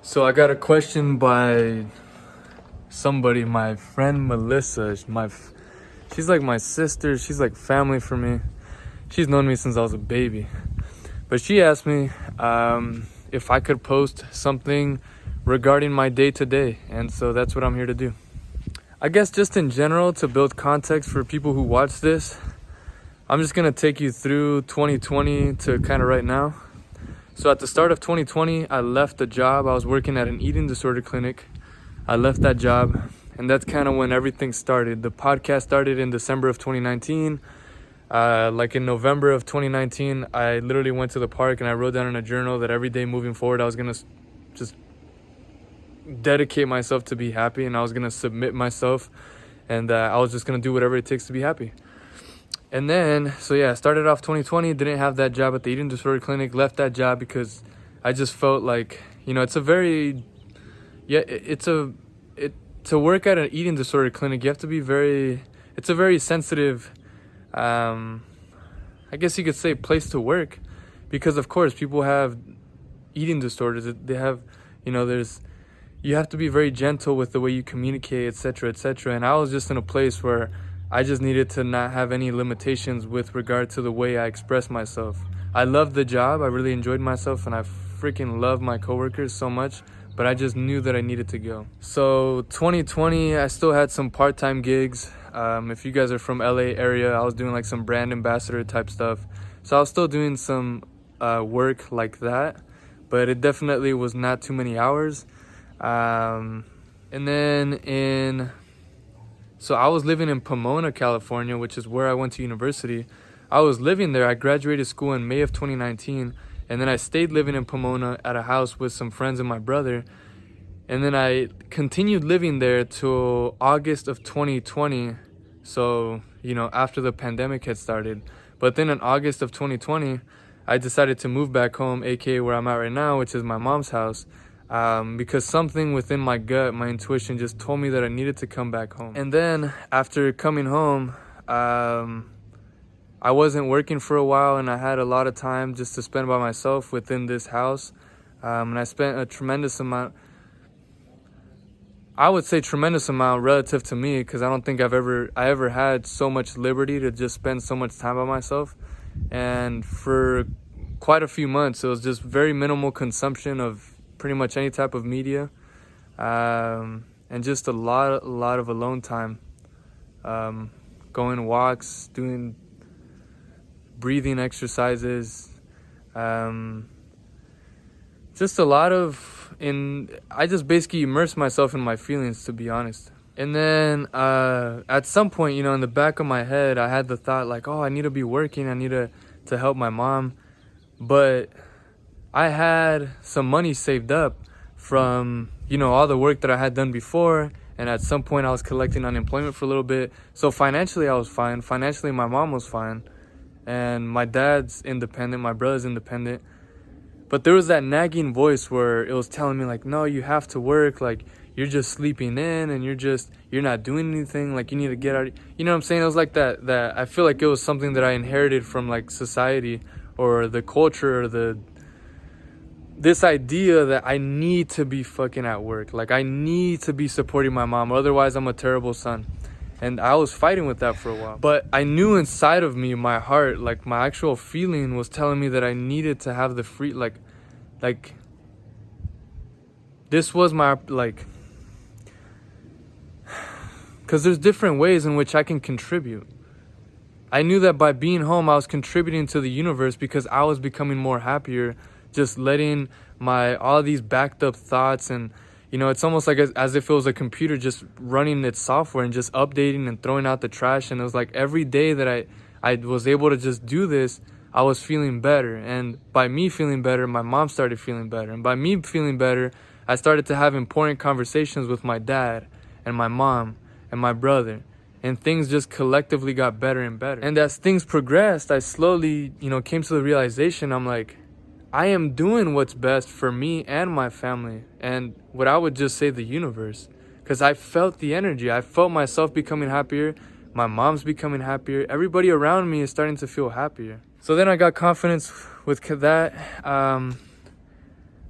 So I got a question by somebody, my friend Melissa. She's like my sister. She's like family for me. She's known me since I was a baby. But she asked me if I could post something regarding my day to day. And so that's what I'm here to do. I guess just in general, to build context for people who watch this, I'm just going to take you through 2020 to kind of right now. So at the start of 2020, I left the job. I was working at an eating disorder clinic. I left that job, and that's kind of when everything started. The podcast started in December of 2019. Like in November of 2019, I literally went to the park and I wrote down in a journal that every day moving forward, I was going to just dedicate myself to be happy, and I was going to submit myself, and I was just going to do whatever it takes to be happy. And then, I started off 2020, didn't have that job at the eating disorder clinic, left that job because I just felt like, to work at an eating disorder clinic, you have to be it's a very sensitive, I guess you could say, place to work, because of course people have eating disorders. They have, you have to be very gentle with the way you communicate, etc., etc. And I was just in a place where I just needed to not have any limitations with regard to the way I express myself. I loved the job. I really enjoyed myself, and I freaking love my coworkers so much, but I just knew that I needed to go. So 2020, I still had some part-time gigs. If you guys are from LA area, I was doing like some brand ambassador type stuff. So I was still doing some work like that, but it definitely was not too many hours. And then So I was living in Pomona, California, which is where I went to university. I was living there. I graduated school in May of 2019. And then I stayed living in Pomona at a house with some friends and my brother. And then I continued living there till August of 2020. So, after the pandemic had started. But then in August of 2020, I decided to move back home, aka where I'm at right now, which is my mom's house. Because something within my gut, my intuition, just told me that I needed to come back home. And then after coming home, I wasn't working for a while, and I had a lot of time just to spend by myself within this house. And I spent a tremendous amount, I would say tremendous amount relative to me, because I don't think I ever had so much liberty to just spend so much time by myself. And for quite a few months, it was just very minimal consumption of pretty much any type of media, and just a lot of alone time, going walks, doing breathing exercises, just a lot of I just basically immersed myself in my feelings, to be honest. And then at some point, in the back of my head, I had the thought like, oh, I need to be working, I need to help my mom. But I had some money saved up from, all the work that I had done before. And at some point I was collecting unemployment for a little bit. So financially I was fine. Financially my mom was fine. And my dad's independent. My brother's independent. But there was that nagging voice where it was telling me like, no, you have to work. Like, you're just sleeping in and you're not doing anything. Like, you need to get out. You know what I'm saying? It was like that I feel like it was something that I inherited from like society or the culture or this idea that I need to be fucking at work. Like, I need to be supporting my mom, otherwise I'm a terrible son. And I was fighting with that for a while. But I knew inside of me, my heart, like my actual feeling was telling me that I needed to have the free, like this was my, because there's different ways in which I can contribute. I knew that by being home, I was contributing to the universe because I was becoming more happier, just letting all these backed up thoughts, and it's almost like as if it was a computer just running its software and just updating and throwing out the trash. And it was like every day that I was able to just do this, I was feeling better. And by me feeling better, my mom started feeling better. And by me feeling better, I started to have important conversations with my dad and my mom and my brother. And things just collectively got better and better. And as things progressed, I slowly, came to the realization, I'm like, I am doing what's best for me and my family, and what I would just say the universe, because I felt the energy. I felt myself becoming happier. My mom's becoming happier. Everybody around me is starting to feel happier. So then I got confidence with that.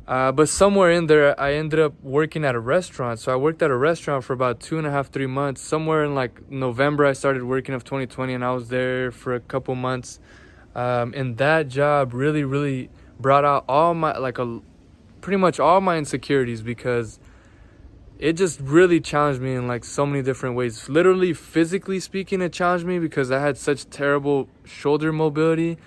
But somewhere in there, I ended up working at a restaurant. So I worked at a restaurant for about 2.5, 3 months. Somewhere in like November, I started working of 2020, and I was there for a couple months. And that job really, really brought out all my, pretty much all my insecurities, because it just really challenged me in like so many different ways. Literally, physically speaking, it challenged me because I had such terrible shoulder mobility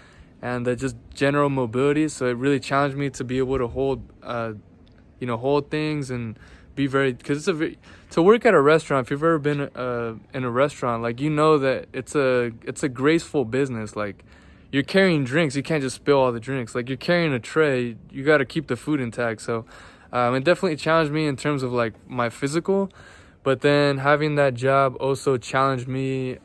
and just general mobility. So it really challenged me to be able to hold, hold things and be very, because to work at a restaurant, if you've ever been in a restaurant, like, you know that it's a graceful business. Like, you're carrying drinks, you can't just spill all the drinks. Like, you're carrying a tray, you got to keep the food intact. So it definitely challenged me in terms of like my physical, but then having that job also challenged me.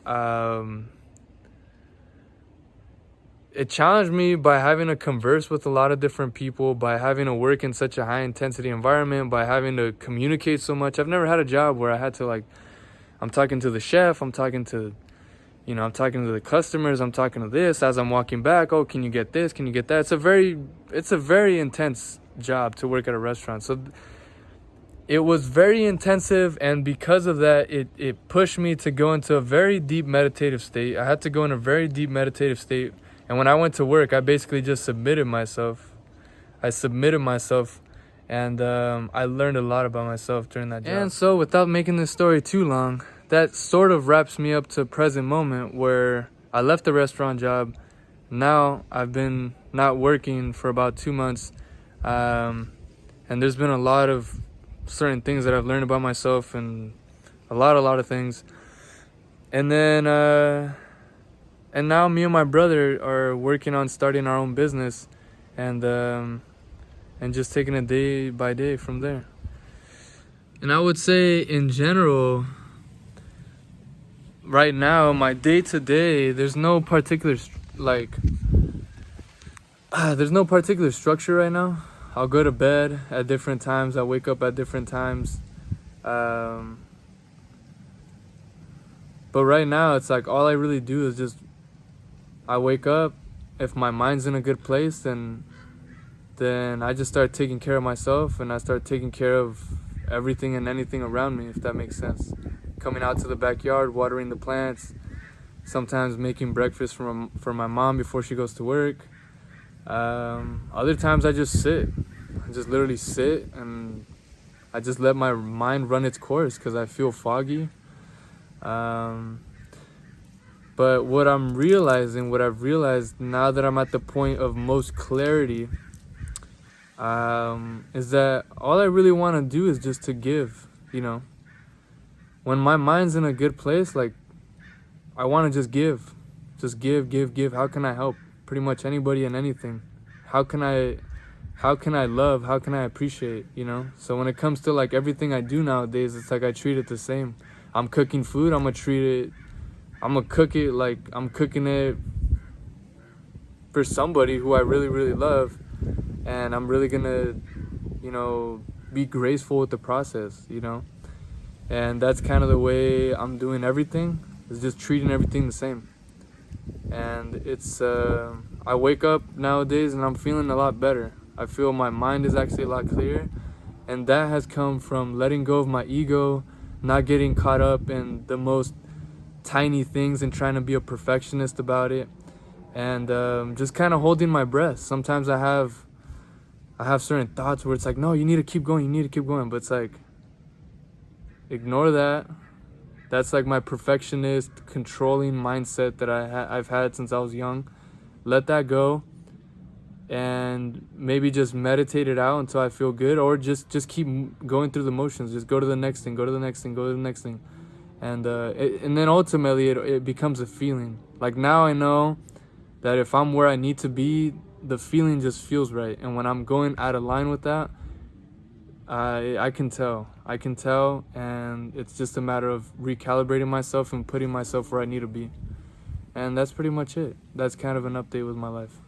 It challenged me by having to converse with a lot of different people, by having to work in such a high intensity environment, by having to communicate so much. I've never had a job where I had to, like, I'm talking to the chef, I'm talking to the customers, I'm talking to this as I'm walking back. Oh, can you get this? Can you get that? It's a very intense job to work at a restaurant. So it was very intensive, and because of that, it pushed me to go into a very deep meditative state. I had to go in a very deep meditative state. And when I went to work, I basically just submitted myself. And I learned a lot about myself during that job. And so, without making this story too long, that sort of wraps me up to present moment, where I left the restaurant job. Now I've been not working for about 2 months. And there's been a lot of certain things that I've learned about myself, and a lot of things. And then, and now me and my brother are working on starting our own business, and just taking it day by day from there. And I would say, in general, right now, my day to day, there's no particular structure right now. I'll go to bed at different times. I wake up at different times. But right now, it's like all I really do is just, I wake up. If my mind's in a good place, then I just start taking care of myself, and I start taking care of everything and anything around me, if that makes sense. Coming out to the backyard, watering the plants, sometimes making breakfast for my mom before she goes to work. Other times I just sit. I just literally sit, and I just let my mind run its course because I feel foggy. But what I've realized now that I'm at the point of most clarity, is that all I really want to do is just to give, When my mind's in a good place, like, I want to just give. Just give. How can I help? Pretty much anybody and anything. How can I love? How can I appreciate, So when it comes to, like, everything I do nowadays, it's like I treat it the same. I'm cooking food, I'm gonna cook it like I'm cooking it for somebody who I really, really love. And I'm really gonna, be graceful with the process, And that's kind of the way I'm doing everything, is just treating everything the same. And it's, I wake up nowadays and I'm feeling a lot better. I feel my mind is actually a lot clearer. And that has come from letting go of my ego, not getting caught up in the most tiny things and trying to be a perfectionist about it. And just kind of holding my breath. Sometimes I have certain thoughts where it's like, no, you need to keep going. But it's like, ignore that. That's like my perfectionist, controlling mindset that I've had since I was young. Let that go, and maybe just meditate it out until I feel good, or just keep going through the motions. Just go to the next thing, and then ultimately it becomes a feeling. Like, now I know that if I'm where I need to be, the feeling just feels right. And when I'm going out of line with that, I can tell, and it's just a matter of recalibrating myself and putting myself where I need to be. And that's pretty much it. That's kind of an update with my life.